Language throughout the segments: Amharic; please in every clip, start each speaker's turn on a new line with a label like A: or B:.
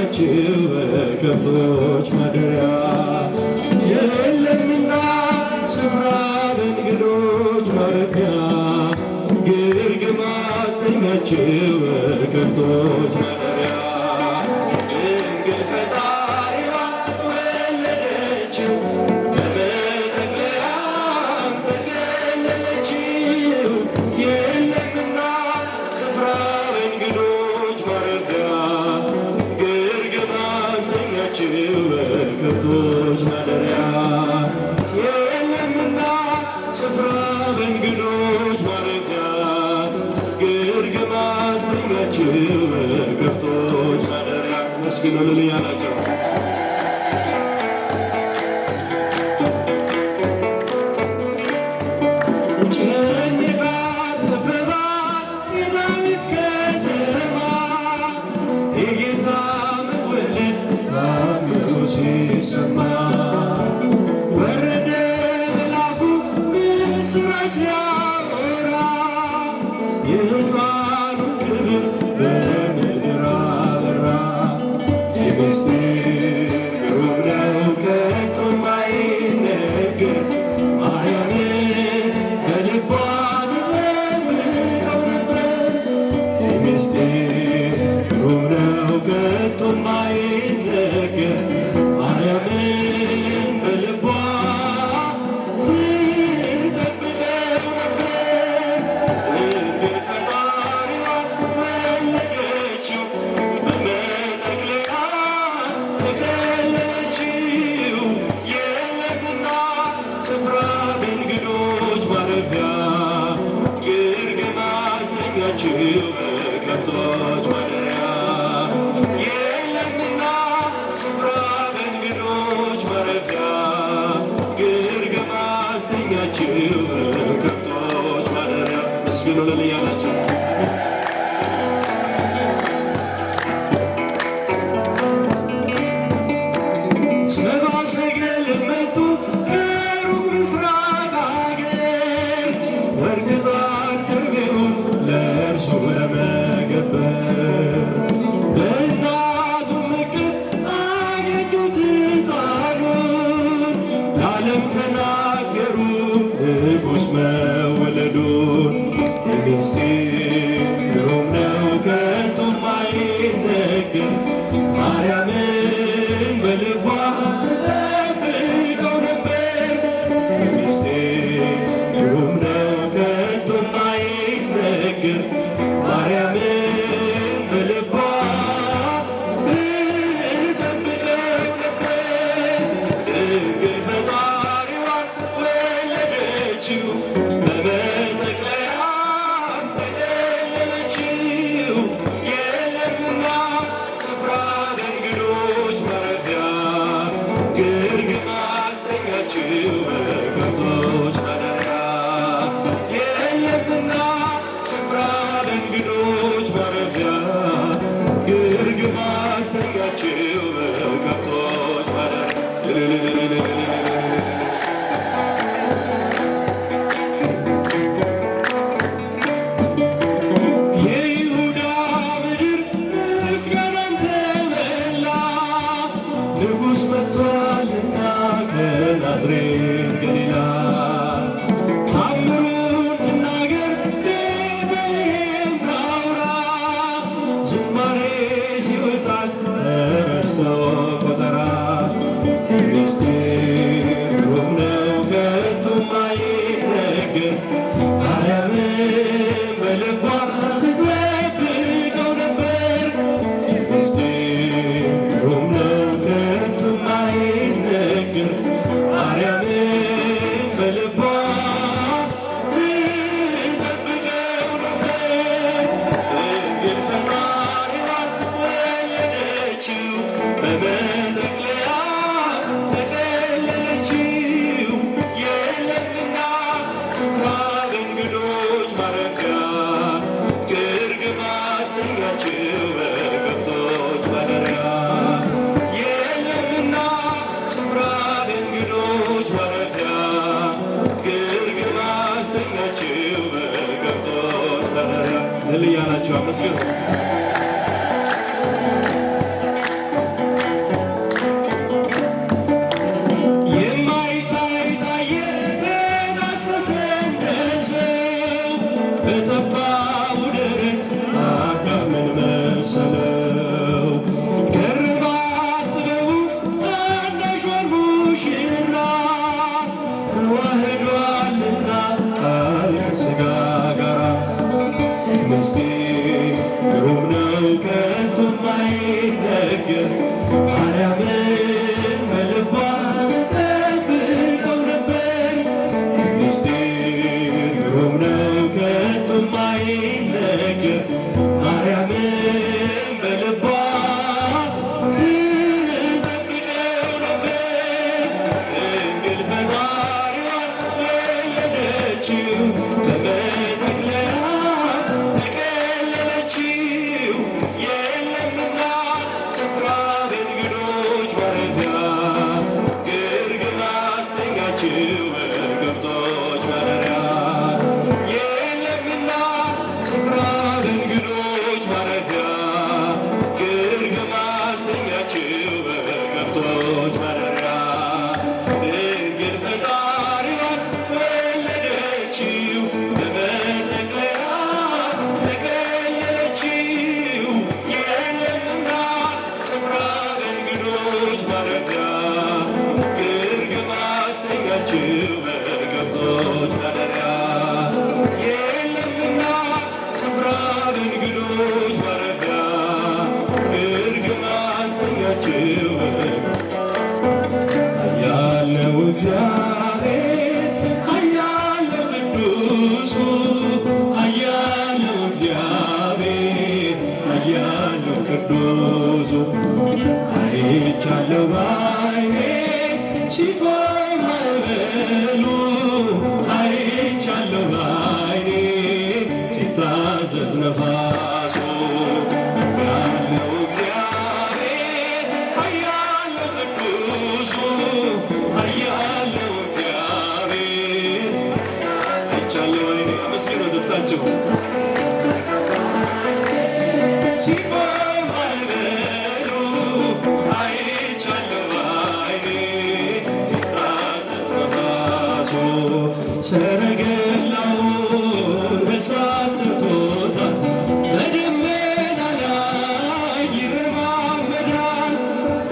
A: አስተኛችው በከብቶች ማደሪያ የለምና ስፍራ በእንግዶች ማረፊያ ግርግም አስተኛችው በከብቶች ማደሪያ ድንግል ፈጣሪዋን ወለደችው በመጠቅለያም ተገለለችው የለምና ስፍራ በእንግዶች ማረፊያ ግርግም አስተኛችው በከብቶች ማደሪያ የለምና ስፍራ በእንግዶች ማረፊያ ግርግም አስተኛችው በከብቶች ማደሪያ መስኪን ወለልያ ናቸው። ጨነቃት ጠበባት የዳዊት ከተማ የጌታ መወለድ ታምሩ ሲሰማ ወረደ መልአኩ ምስራች ሲያወራ የሕፃኑን ክብር በምድር አበራ የምስጢር ግሩም ነው ከቶ የማይነገር ማርያምን በልቧ ትጠብቀው ነበር የምስጢር ግሩም ነው ከቶ የማይነገር ማርያምን በልቧ ትጠብቀው ነበር ድንግል ፈጣሪዋን ወለደችው በመጠቅለያ ተገለለችው የለምና ስፍራ በእንግዶች ማረፊያ ግርግም አስተኛችው በከብቶች ማደሪያ የለምና ስፍራ በእንግዶች ማረፊያ ግርግም አስተኛችው በከብቶች ማደሪያ መስኪን ወለልያ ናቸው። ሰብአ ሰገል መጡ ከሩቅ ምስራቅ አገር ወርቅ ዕጣን ከርቤውን ለእርሱ ለመገበር በእናቱ እቅፍ አገኙት ሕፃኑን ለዓለም ተናገሩ ንጉሥ መወለዱን የምስጢር ግሩም ነው ከቶ የማይነገር ማርያምን በልቧ ተጠብቀው ነበር የምስጢር ግሩም ነው ከቶ የማይነገር ማርያምን በልቧ ትጠብቀው ነበር ድንግል ፈጣሪዋን ወለደችው በመጠቅለያም ተገለለችው የለምና ስፍራ በእንግዶች ማረፊያ ግርግም አስተኛችው በከብቶች ማደሪያ የለምና ስፍራ በእንግዶች ማረፊያ ግርግም አስተኛችው በከብቶች ማደሪያ የይሁዳ ምድር ምስጋናን ተመላ ንጉሥ መጥቷልና ከናዝሬት ገሊላ ታምሩን ትናገር ቤተልሔም ታውራ ዝማሬ ሲወጣት ተረስቶ ኃያል ነው ቅዱሱ አይቻለሁ ባይኔ ሲቆም ማዕበሉ አይቻለሁ ባይኔ ሲታዘዝ ነፋሱ ያለው እግዚአብሔር ኃያል ነው ቅዱሱ ኃያል ነው እግዚአብሔር አይቻለሁ ባይኔ አመስግኑ ድምፃቸው ሲቆም ማዕበሉ አይቻለሁ ባይኔ ሲታዘዝ ነፋሱ ሰረገላውን በእሳት ሰርቶታል በደመና ላይ ይረማመዳል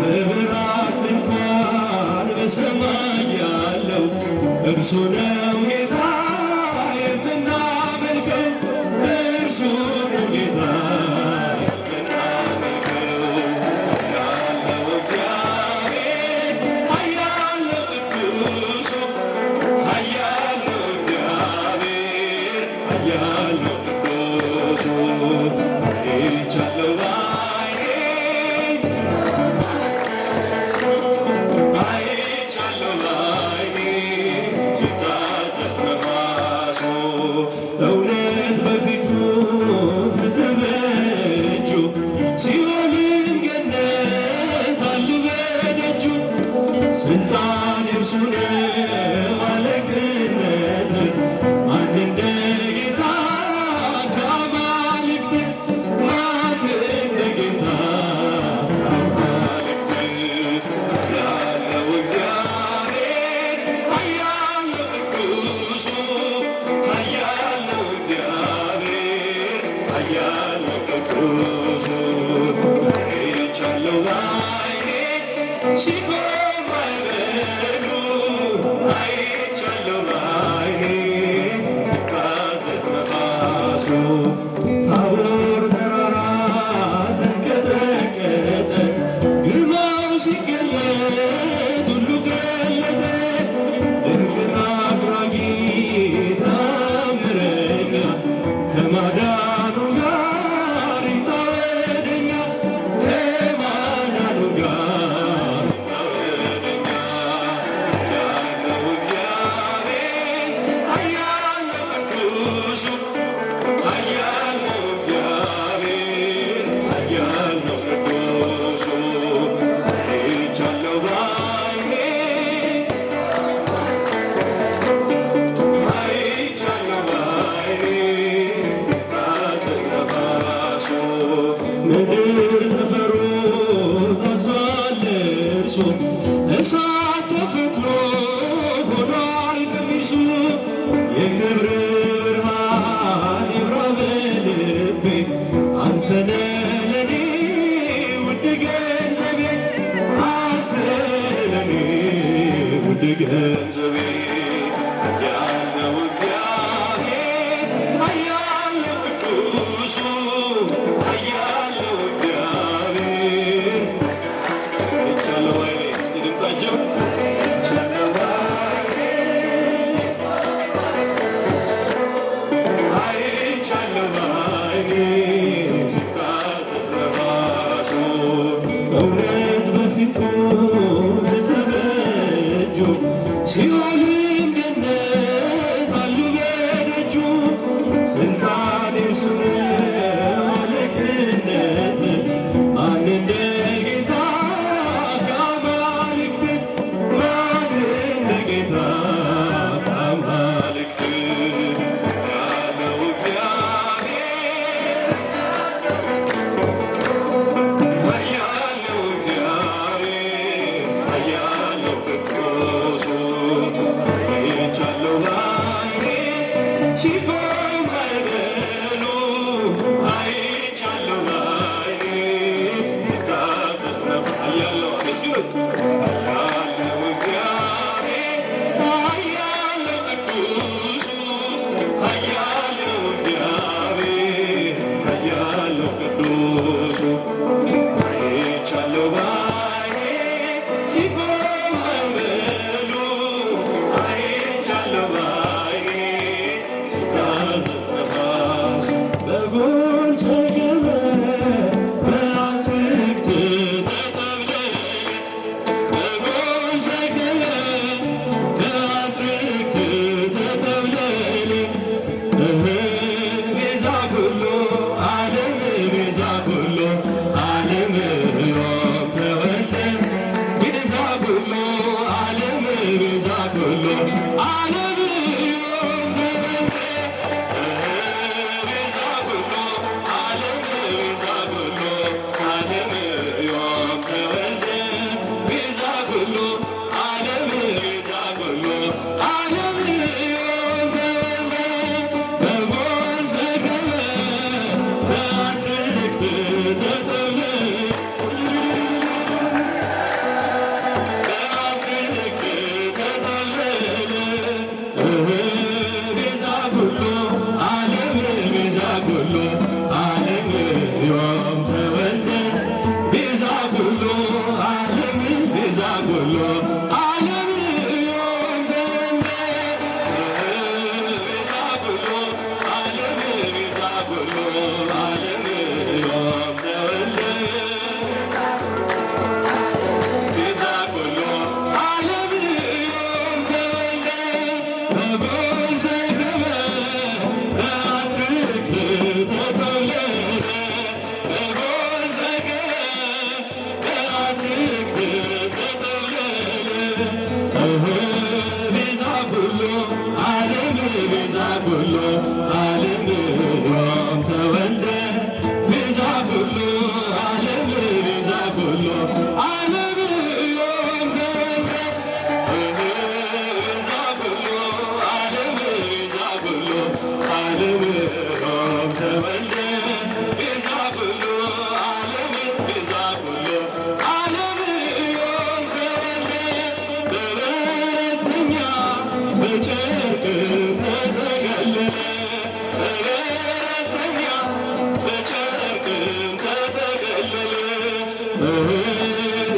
A: በብርሃን ድንኳን በሰማይ ያለው እርሱ ነው ጌታ የምናመልከው እርሱ ነው ጌታ እውነት በፊቱ ፍትሕ በእጁ ሲኦልም ገነት አሉ በደጁ ስልጣን የእርሱ ነው አለቅነት ማን እንደ ጌታ ከአማልክት ማን እንደ ጌታ ከአማልክት ያለው እግዚአብሔር ኃያል ነው ቅዱሱ ኃያል ነው እግዚአብሔር ኃያል ነው ቅዱሱ አይቻለሁ ባይኔ ሲቆም ማዕበሉ አይቻለሁ ባይኔ ሲታዘዝ ነፋሱ ታቦር ተራራ ተንቀጠቀጠ ግርማው ሲገለጥ ሁሉ ገለጠ ድንቅና አድራጊ ታምረኛ ከማዳኑ ጋር ይምጣ ወደኛ ከማዳኑ ጋር ይምጣ ወደኛ ያለው እግዚአብሔር ኃያል ነው ቅዱሱ ኃያል ነው እግዚአብሔር ኃያል ነው ቅዱሱ አይቻለሁ ባይኔ አይቻለሁ ባይኔ ሲታዘዝ ነፋሱ ምድር ተፈሩ ታዟል እርሱ እሳት ተፈትሎ ሆኗል ቀሚሱ የክብር ብርሃን ይብራ በልቤ አንተ ነህ ለኔ ውድ ገንዘቤ አንተ ነህ ለኔ ውድ ገንዘቤ ኃያል ነው እግዚአብሔር ኃያል ነው ቅዱሱ ኃያል ነው እግዚአብሔር አይቻለሁ ባይኔ እስቲ ድምፃቸው አይቻለሁ ባይኔ አይቻለሁ ባይኔ ሲታዘዝ ነፋሱ እውነት በፊቱ ፍትሕ በእጁ ሲኦልም ገነት አሉ በደጁ ስልጣን የእርሱ ነው አለቅነት ማን እንደ ጌታ ከአማልክት ማን እንደ ጌታ ከአማልክት ያለው እግዚአብሔር ኃያል ነው እግዚአብሔር ኃያል ነው ቅዱሱ አይቻለሁ ባይኔ ሲቆም ማዕበሉ አይቻለሁ ባይኔ ሲታዘዝ ነፋሱ ኃያል ነው አመስግኑት ኃያል ነው እግዚአብሔር ኃያል ነው ቅዱሱ ኃያል ነው እግዚአብሔር ኃያል ነው ቅዱሱ አይቻለሁ ባይኔ ሲቆም ማዕበሉ አይቻለሁ ባይኔ ሲታዘዝ ነፋሱ በጎል ሰገበ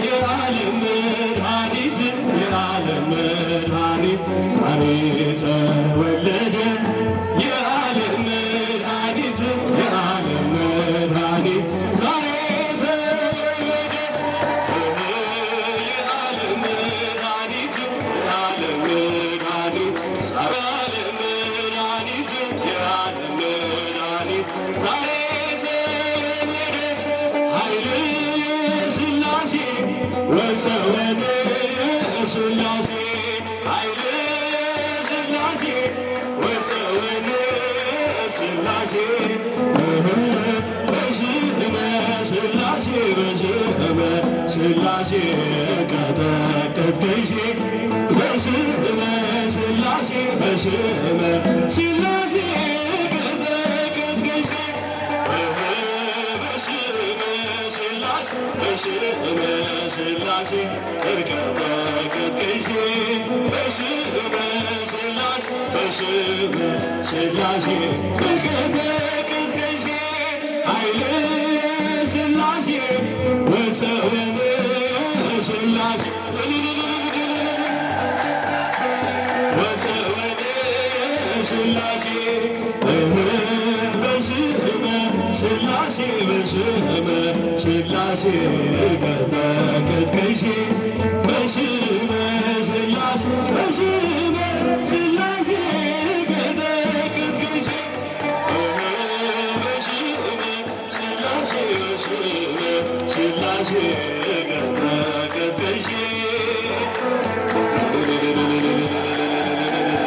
A: የዓለም መድኃኒት የዓለም መድኃኒት ዛሬ ተወለደ። የዓለም መድኃኒት የዓለም መድኃኒት ዛሬ ተወለደ። የዓለም መድኃኒት የዓለም መድኃኒት የዓለም መድኃኒት የዓለም መድኃኒት ዛሬ ተወለደ። ኃይለ ሥላሴ ወፀወደ ሥላሴ ኃይለ ሥላሴ ወፀወደ ሥላሴ በስመ ሥላሴ በስመ ሥላሴ ቀጠቀጥከይሴ በስመ ሥላሴ በስመ ሥላሴ ቀጠቀጥከይሴ በስመ ሥላሴ በስመ ሥላሴ ቀጠቀጥከይሴ በስመ ሥላሴ በስመ ሥላሴ ቀጠቀጥከይሴ ኃይለ ሥላሴ ወፀወደ ሥላሴ ወፀወደ ሥላሴ በስመ ሥላሴ በስመ ሥላሴ ቀጠቀጥከይሴ በስመ ሥላሴ በስመ ሥላሴ ቀጠቀጥከይሴ በስመ ሥላሴ በስመ ሥላሴ ቀጠቀጥከይሴ